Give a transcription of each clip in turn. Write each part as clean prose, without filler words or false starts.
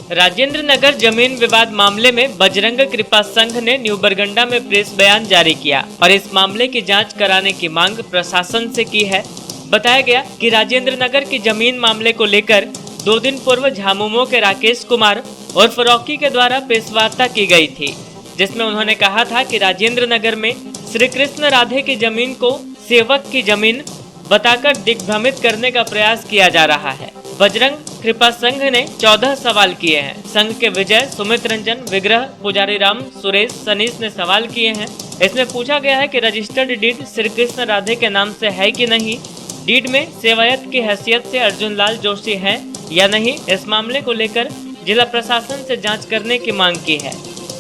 राजेंद्र नगर जमीन विवाद मामले में बजरंग कृपा संघ ने न्यू बरगंडा में प्रेस बयान जारी किया और इस मामले की जांच कराने की मांग प्रशासन से की है। बताया गया कि राजेंद्र नगर की जमीन मामले को लेकर 2 दिन पूर्व झामुमो के राकेश कुमार और फरौकी के द्वारा प्रेस वार्ता की गई थी, जिसमें उन्होंने कहा था कि राजेंद्र नगर में श्री कृष्ण राधे की जमीन को सेवक की जमीन बताकर दिग्भ्रमित करने का प्रयास किया जा रहा है। बजरंग कृपा संघ ने 14 सवाल किए हैं। संघ के विजय, सुमित रंजन, विग्रह, पुजारी राम, सुरेश, सनीश ने सवाल किए हैं। इसमें पूछा गया है कि रजिस्टर्ड डीड श्री कृष्ण राधे के नाम से है कि नहीं, डीड में सेवायत की हैसियत से अर्जुन लाल जोशी हैं या नहीं। इस मामले को लेकर जिला प्रशासन से जांच करने की मांग की है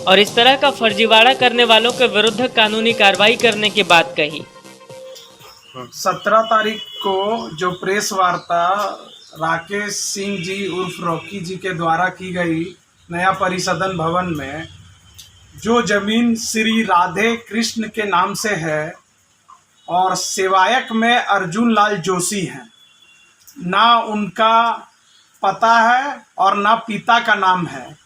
और इस तरह का फर्जीवाड़ा करने वालों के विरुद्ध कानूनी कार्रवाई करने की बात कही। 17 तारीख को जो प्रेस वार्ता राकेश सिंह जी उर्फ रॉकी जी के द्वारा की गई नया परिसदन भवन में, जो जमीन श्री राधे कृष्ण के नाम से है और सेवायक में अर्जुन लाल जोशी हैं, ना उनका पता है और ना पिता का नाम है।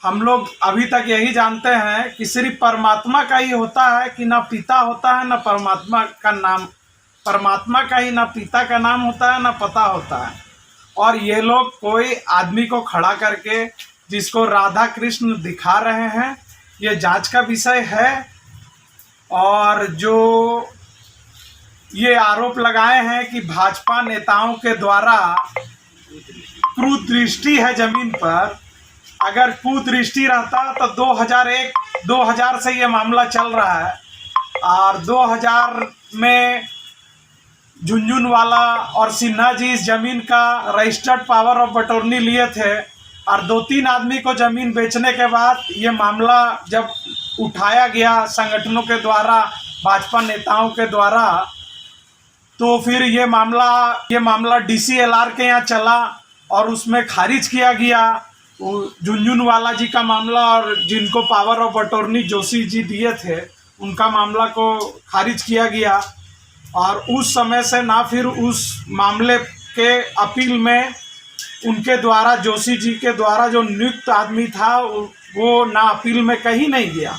हम लोग अभी तक यही जानते हैं कि सिर्फ परमात्मा का ही होता है कि ना पिता होता है ना परमात्मा का नाम, परमात्मा का ही ना पिता का नाम होता है ना पता होता है। और ये लोग कोई आदमी को खड़ा करके जिसको राधा कृष्ण दिखा रहे हैं, ये जांच का विषय है। और जो ये आरोप लगाए हैं कि भाजपा नेताओं के द्वारा कुदृष्टि है जमीन पर, अगर कुदृष्टि रहता तो 2000 से ये मामला चल रहा है और 2000 में झुंझुनवाला और सिन्हा जी इस जमीन का रजिस्टर्ड पावर ऑफ अटॉर्नी लिए थे और 2-3 आदमी को जमीन बेचने के बाद ये मामला जब उठाया गया संगठनों के द्वारा, भाजपा नेताओं के द्वारा, तो फिर ये मामला DCLR के यहाँ चला और उसमें खारिज किया गया। झुंझुनवाला जी का मामला और जिनको power of attorney Joshi ji दिए थे उनका मामला को खारिज किया गया। और उस समय से ना फिर उस मामले के अपील में उनके द्वारा, जोशी जी के द्वारा जो नियुक्त आदमी था वो ना अपील में कहीं नहीं गया।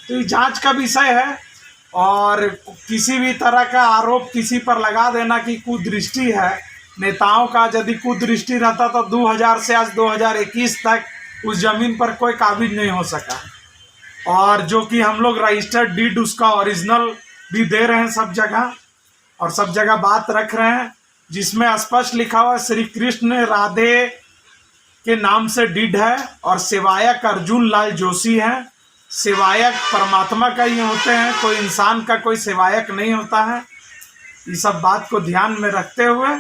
तो ये जांच का विषय है और किसी भी तरह का आरोप किसी पर लगा देना कि कुदृष्टि है, नेताओं का यदि कुदृष्टि रहता तो 2000 से आज 2021 तक उस जमीन पर कोई काबिज नहीं हो सका। और जो कि हम लोग रजिस्टर्ड डीड उसका ओरिजिनल भी दे रहे हैं सब जगह और सब जगह बात रख रहे हैं, जिसमें स्पष्ट लिखा हुआ श्री कृष्ण राधे के नाम से डीड है और सेवायक अर्जुन लाल जोशी हैं। सेवायक परमात्मा का ही होते हैं, कोई इंसान का कोई सेवायक नहीं होता है। इस सब बात को ध्यान में रखते हुए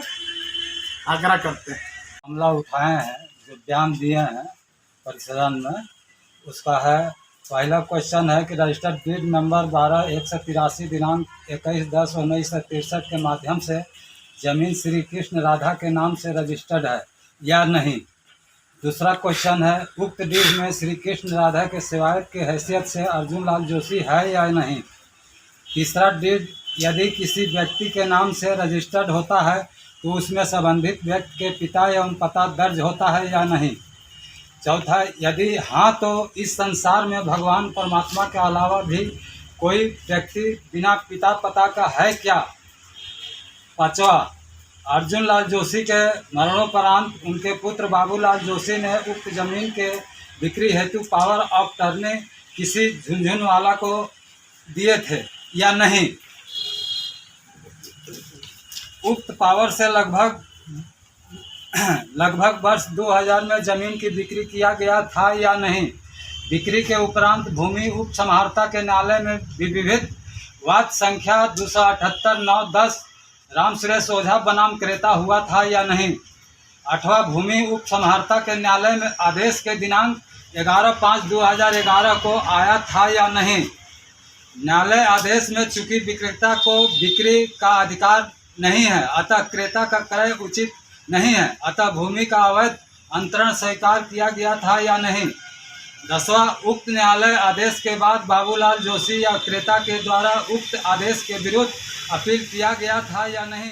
आग्रह करते हैं। मामला उठाए हैं, जो बयान दिए हैं परिसदन में, उसका है पहला क्वेश्चन है कि रजिस्टर्ड डीड नंबर 12/183 दिनांक 21/10/1963 के माध्यम से जमीन श्री कृष्ण राधा के नाम से रजिस्टर्ड है या नहीं। दूसरा क्वेश्चन है उक्त डीड में श्री कृष्ण राधा के सेवायक की हैसियत से अर्जुन लाल जोशी है या नहीं। तीसरा डीड यदि किसी व्यक्ति के नाम से रजिस्टर्ड होता है तो उसमें संबंधित व्यक्ति के पिता एवं पता दर्ज होता है या नहीं। चौथा, यदि हाँ तो इस संसार में भगवान परमात्मा के अलावा भी कोई व्यक्ति बिना पिता पता का है क्या। पांचवा, अर्जुन लाल जोशी के मरणोपरांत उनके पुत्र बाबूलाल जोशी ने उक्त जमीन के बिक्री हेतु पावर ऑफ टर्नी किसी झुंझुनवाला को दिए थे या नहीं। उक्त पावर से लगभग वर्ष 2000 में जमीन की बिक्री किया गया था या नहीं। बिक्री के उपरांत भूमि उप समाहर्ता के न्यायालय में विविध वाद संख्या 278-9-10 राम सुरेश ओझा बनाम क्रेता हुआ था या नहीं। आठवां, भूमि उप समाहर्ता के न्यायालय में आदेश के दिनांक 11/5/2011 को आया था या नहीं। न्यायालय आदेश में चूंकि विक्रेता को बिक्री का अधिकार नहीं है अतः क्रेता का क्रय उचित नहीं है, अतः भूमि का अवैध अंतरण स्वीकार किया गया था या नहीं। 10वां, उक्त न्यायालय आदेश के बाद बाबूलाल जोशी या क्रेता के द्वारा उक्त आदेश के विरुद्ध अपील किया गया था या नहीं।